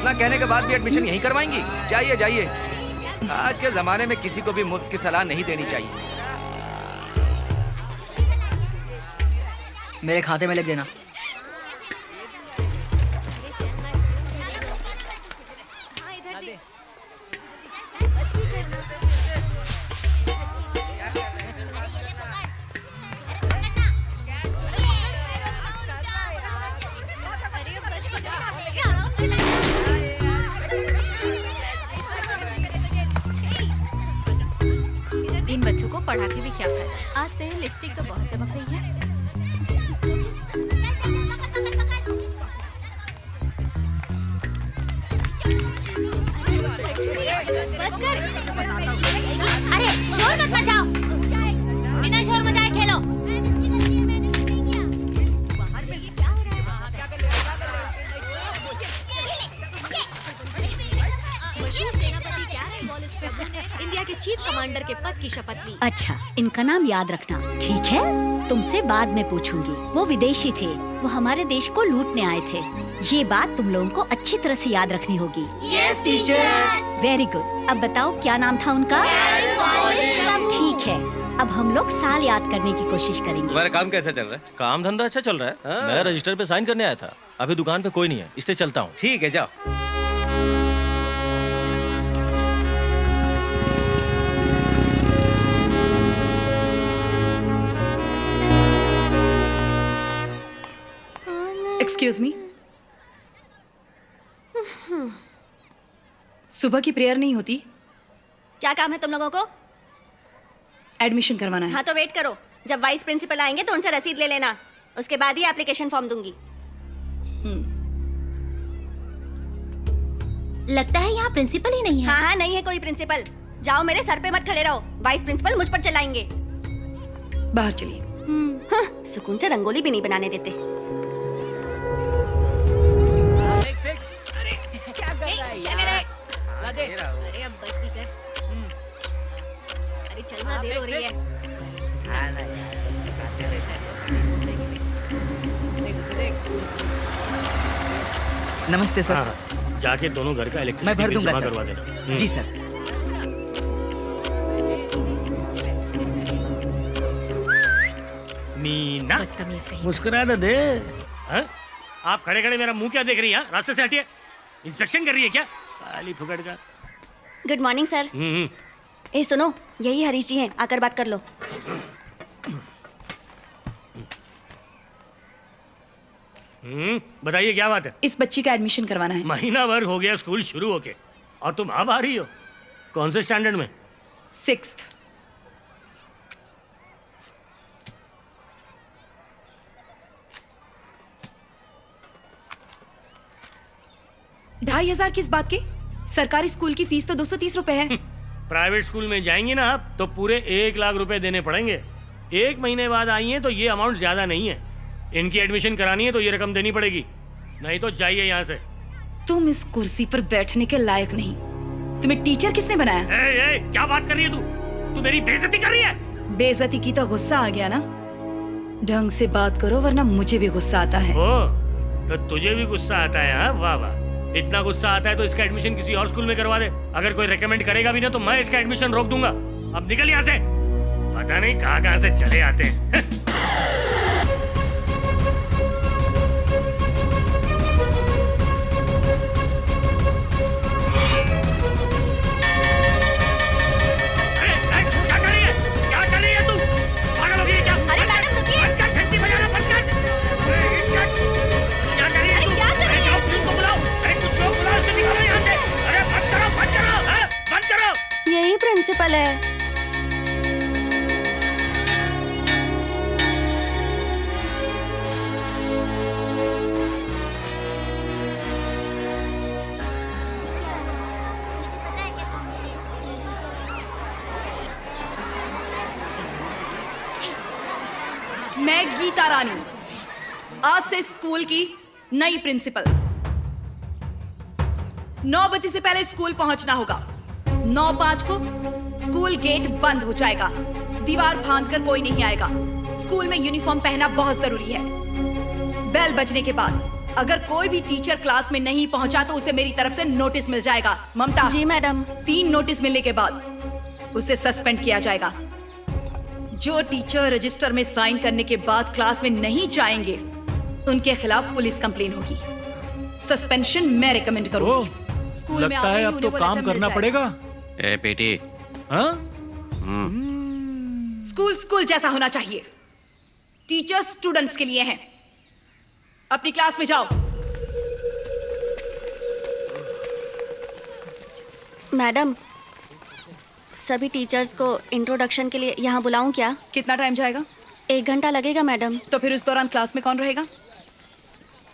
इतना कहने के बाद भी एडमिशन यहीं करवाएंगी? जाइए जाइए, आज के जमाने में किसी को भी मुफ्त की सलाह नहीं देनी चाहिए। मेरे खाते में लिख देना। इन बच्चों को पढ़ा के भी क्या फायदा। आज तेरी लिपस्टिक तो बहुत चमक रही है। बस कर। अरे शोर मत मचाओ, बिना शोर मचाए खेलो। इंडिया के चीफ कमांडर के पद की शपथ ली। अच्छा, इनका नाम याद रखना, ठीक है? तुमसे बाद में पूछूंगी। वो विदेशी थे, वो हमारे देश को लूटने आए थे। ये बात तुम लोगों को अच्छी तरह से याद रखनी होगी। Yes teacher. Very good. अब बताओ क्या नाम था उनका? ठीक है, अब हम लोग साल याद करने की कोशिश करेंगे। तुम्हारा काम कैसा चल रहा है? काम धंधा अच्छा चल रहा है। मैं रजिस्टर पे साइन करने आया था। अभी दुकान पे कोई नहीं है, इसलिए चलता हूँ। ठीक है, जाओ। एक्सक्यूज मी, सुबह की प्रेयर नहीं होती? क्या काम है तुम लोगों को? एडमिशन करवाना है। हाँ तो वेट करो, जब वाइस प्रिंसिपल आएंगे तो उनसे रसीद ले लेना, उसके बाद ही एप्लीकेशन फॉर्म दूंगी। लगता है यहाँ प्रिंसिपल ही नहीं है। हाँ हाँ, नहीं है कोई प्रिंसिपल। जाओ, मेरे सर पे मत खड़े रहो, वाइस प्रिंसिपल मुझ पर चलाएंगे। बाहर चलिए। हाँ, सुकून से रंगोली भी नहीं बनाने देते। अरे अब बस भी कर। अरे चलना, देर हो रही है। नमस्ते सर। हाँ, जाके दोनों घर का मैं इलेक्ट्रिसिटी भर बिल दूंगा जमा सर। करवा देना। जी सर। मीना, बदतमीज कहीं। मुस्कुरा तो दे। हाँ? आप खड़े खड़े मेरा मुंह क्या देख रही हैं? रास्ते से हटिए। इंस्पेक्शन कर रही है क्या? काली फुकड़ का। Good morning sir. ए सुनो, यही हरीश जी हैं, आकर बात कर लो। बताइए क्या बात है? इस बच्ची का एडमिशन करवाना है। महीना भर हो गया स्कूल शुरू होके और तुम अब आ रही हो? कौन से स्टैंडर्ड में? 6th। $2,500 किस बात की? सरकारी स्कूल की फीस तो 230 रुपए है। प्राइवेट स्कूल में जाएंगी ना आप तो पूरे 1 लाख रुपए देने पड़ेंगे। 1 महीने बाद आई हैं तो ये अमाउंट ज्यादा नहीं है। इनकी एडमिशन करानी है तो ये रकम देनी पड़ेगी, नहीं तो जाइए यहाँ से। तुम इस कुर्सी पर बैठने के लायक नहीं। तुम्हें टीचर किसने बनाया? ए, क्या बात कर रही है तू? तू मेरी बेइज्जती कर रही है। बेइज्जती की तो गुस्सा आ गया ना? ढंग से बात करो वरना मुझे भी गुस्सा आता है। ओ, तो तुझे भी गुस्सा आता है? हाँ, वाह वाह। इतना गुस्सा आता है तो इसका एडमिशन किसी और स्कूल में करवा दे। अगर कोई रेकमेंड करेगा भी ना तो मैं इसका एडमिशन रोक दूंगा। अब निकल यहाँ से। पता नहीं कहाँ से चले आते हैं। यही प्रिंसिपल है। मैं गीता रानी, आज से स्कूल की नई प्रिंसिपल। 9 बजे से पहले स्कूल पहुंचना होगा। 9:05 को स्कूल गेट बंद हो जाएगा। दीवार फांदकर कोई नहीं आएगा। स्कूल में यूनिफॉर्म पहनना बहुत जरूरी है। बेल बजने के बाद अगर कोई भी टीचर क्लास में नहीं पहुंचा तो उसे मेरी तरफ से नोटिस मिल जाएगा। ममता जी मैडम। 3 नोटिस मिलने के बाद उसे सस्पेंड किया जाएगा। जो टीचर रजिस्टर में साइन करने के बाद क्लास में नहीं जाएंगे उनके खिलाफ पुलिस कंप्लेन होगी। सस्पेंशन मैं रेकमेंड करूंगी। स्कूल में लगता आते है ही अब तो उन्हें वो काम लेटर मिल करना जाएगा। पड़ेगा। ए बेटी, हाँ? स्कूल जैसा होना चाहिए। टीचर्स स्टूडेंट्स के लिए हैं। अपनी क्लास में जाओ। मैडम, सभी टीचर्स को इंट्रोडक्शन के लिए यहाँ बुलाऊं क्या? कितना टाइम जाएगा? 1 घंटा लगेगा मैडम। तो फिर उस दौरान क्लास में कौन रहेगा?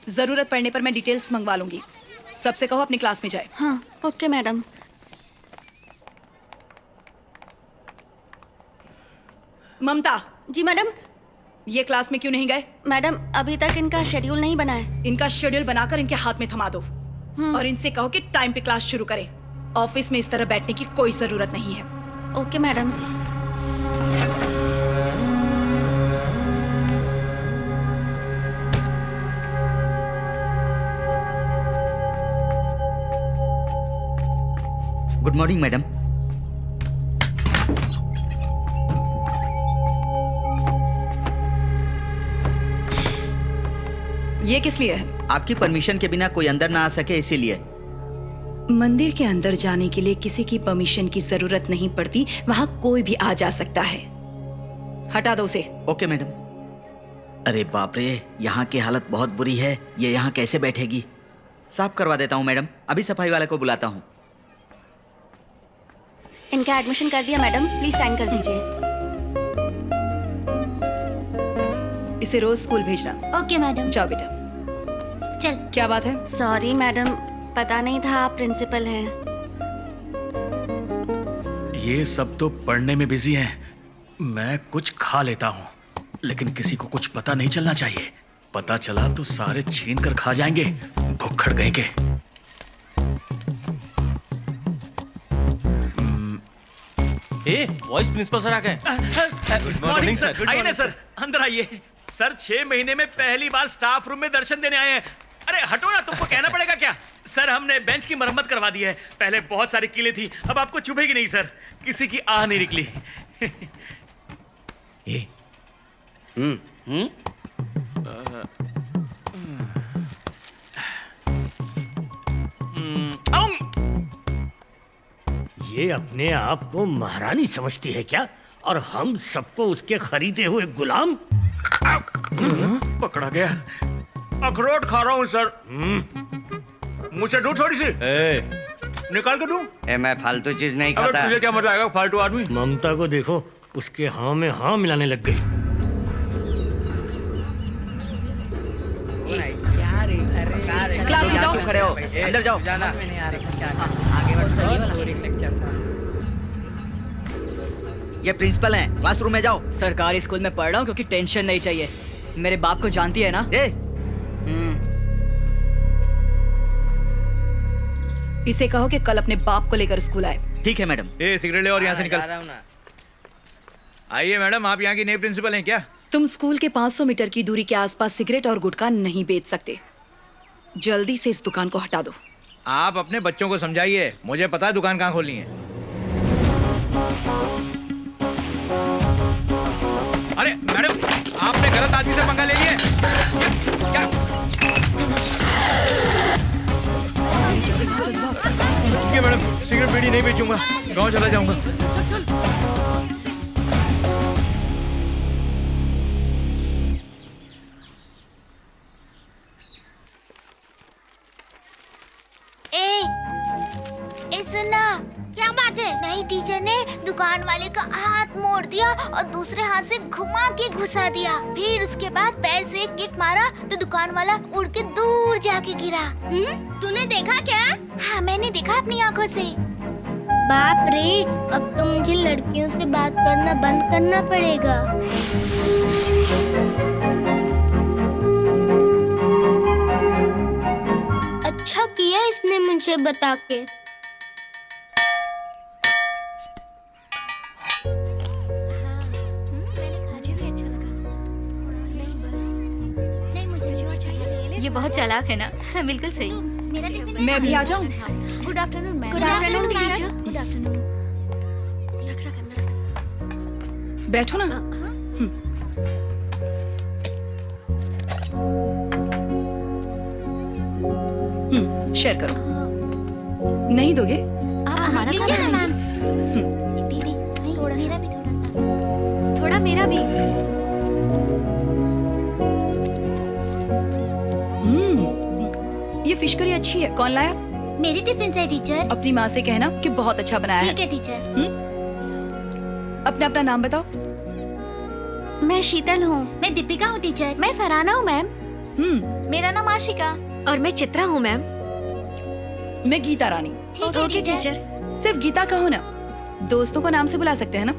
जरूरत पड़ने पर मैं डिटेल्स मंगवा लूंगी। सबसे कहो अपनी क्लास में जाए। हाँ, ओके मैडम। ममता, जी मैडम। ये क्लास में क्यों नहीं गए? मैडम, अभी तक इनका शेड्यूल नहीं बना है। इनका शेड्यूल बनाकर इनके हाथ में थमा दो और इनसे कहो कि टाइम पे क्लास शुरू करें। ऑफिस में इस तरह बैठने की कोई जरूरत नहीं है। Okay madam. Good morning madam. ये किस लिए है? आपकी परमिशन के बिना कोई अंदर ना आ सके इसीलिए। मंदिर के अंदर जाने के लिए किसी की परमिशन की जरूरत नहीं पड़ती। वहां कोई भी आ जा सकता है। हटा दो उसे। Okay madam. अरे बाप रे, यहाँ की हालत बहुत बुरी है। ये यहाँ कैसे बैठेगी? साफ करवा देता हूँ मैडम, अभी सफाई वाले को बुलाता हूँ। इनका एडमिशन कर दिया मैडम, प्लीज साइन कर दीजिए। इसे रोज स्कूल भेजना। Okay madam. जाओ बेटा। चल। क्या बात है? सॉरी मैडम, पता नहीं था आप प्रिंसिपल हैं। ये सब तो पढ़ने में बिजी हैं। मैं कुछ खा लेता हूँ, लेकिन किसी को कुछ पता नहीं चलना चाहिए। पता चला तो सारे छीन कर खा जाएंगे, भुक्खड़ गए के। ए वॉइस प्रिंसिपल सर आ गए। Good morning sir. आइए ना सर, अंदर आइए। सर 6 महीने में पहली बार स्टाफ रूम में दर्शन देने आए हैं। अरे हटो ना, तुमको कहना पड़ेगा क्या? सर हमने बेंच की मरम्मत करवा दी है। पहले बहुत सारी कीलें थी, अब आपको चुभेगी नहीं सर। किसी की आह नहीं निकली। ये अपने आप को महारानी समझती है क्या? और हम सबको उसके खरीदे हुए गुलाम? पकड़ा गया। अखरोट खा रहा हूँ सर। मुझे दो थोड़ी सी। निकाल कर दूं? मैं फालतू चीज नहीं अगर खाता। तुझे क्या मजा आएगा फालतू आदमी। ममता को देखो, उसके हाँ में हाँ मिलाने लग गई। क्लास में जाओ। खड़े हो, अंदर जाओ। जाना। ये प्रिंसिपल हैं, क्लासरूम में जाओ। सरकारी स्कूल में पढ़ रहा हूँ क्योंकि टेंशन नहीं चाहिए। मेरे बाप को जानती है ना? इसे कहो कि कल अपने बाप को लेकर स्कूल आए। ठीक है मैडम। ए सिगरेट ले और यहाँ से निकल। जा रहा हूँ ना। आइए मैडम, आप यहाँ की नई प्रिंसिपल हैं क्या? तुम स्कूल के 500 मीटर की दूरी के आसपास सिगरेट और गुटखा नहीं बेच सकते। जल्दी से इस दुकान को हटा दो। आप अपने बच्चों को समझाइए, मुझे पता है दुकान कहाँ खोलनी है। अरे मैडम, आपने गलत आदमी से पंगा ले लिए। क्या? ठीक है मैडम, सिगरेट बीड़ी नहीं बेचूंगा, गांव चला जाऊंगा। सुनना, क्या बात है? नई टीचर ने दुकान वाले का हाथ मोड़ दिया और दूसरे हाथ से घुमा के घुसा दिया। फिर उसके बाद पैर से एक किक मारा तो दुकान वाला उड़ के दूर जाके गिरा। तूने देखा क्या? हाँ, मैंने देखा अपनी आंखों से। बाप रे, अब तो मुझे लड़कियों से बात करना बंद करना पड़ेगा। अच्छा किया इसने मुझे बता के। ये बहुत चालाक है ना। बिल्कुल सही। मैं भी आ जाऊं? Good afternoon ma'am. Good afternoon teacher. Good afternoon. रख रख अंदर रख। बैठो ना। शेयर करो। नहीं दोगे? आप हमारा लीजिए ना मैम। दीदी थोड़ा सा, मेरा भी थोड़ा सा। थोड़ा मेरा भी। ये फिश करी अच्छी है। कौन लाया? मेरी टिफिन से टीचर। अपनी माँ से कहना कि बहुत अच्छा बनाया है। ठीक है टीचर। अपना अपना नाम बताओ। मैं शीतल हूँ। मैं दीपिका हूँ टीचर। मैं फरहाना हूँ मैम। मेरा नाम आशिका। और मैं चित्रा हूँ मैम। मैं गीता रानी। ठीक है ओके टीचर। टीचर। सिर्फ गीता कहो ना, दोस्तों को नाम से बुला सकते हैं ना।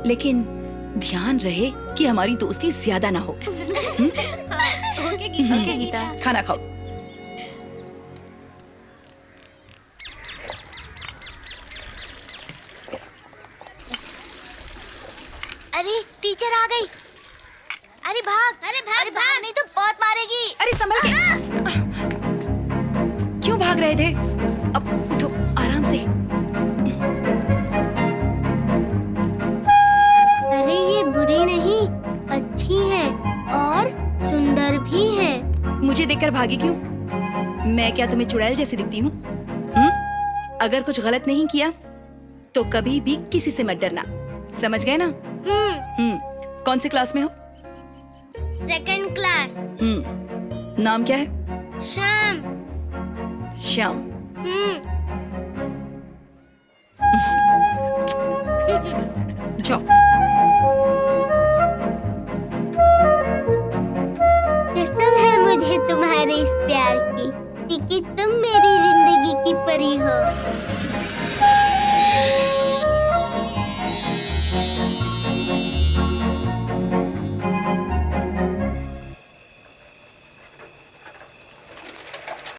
लेकिन ध्यान रहे कि हमारी दोस्ती ज्यादा ना हो। ओके गीता। खाना खाओ। अरे टीचर आ गई। अरे भाग। अरे भाग नहीं तो बहुत मारेगी। अरे संभल के। क्यों भाग रहे थे? अब उठो आराम से। अरे ये बुरी नहीं, अच्छी है और सुंदर भी है। मुझे देखकर भागी क्यों? मैं क्या तुम्हें चुड़ैल जैसी दिखती हूँ? अगर कुछ गलत नहीं किया तो कभी भी किसी से मत डरना, समझ गए ना? कौन सी क्लास में हो? Second class. नाम क्या है? शाम। श्याम। जाओ। कसम है मुझे तुम्हारे इस प्यार की, क्योंकि तुम मेरी जिंदगी की परी हो।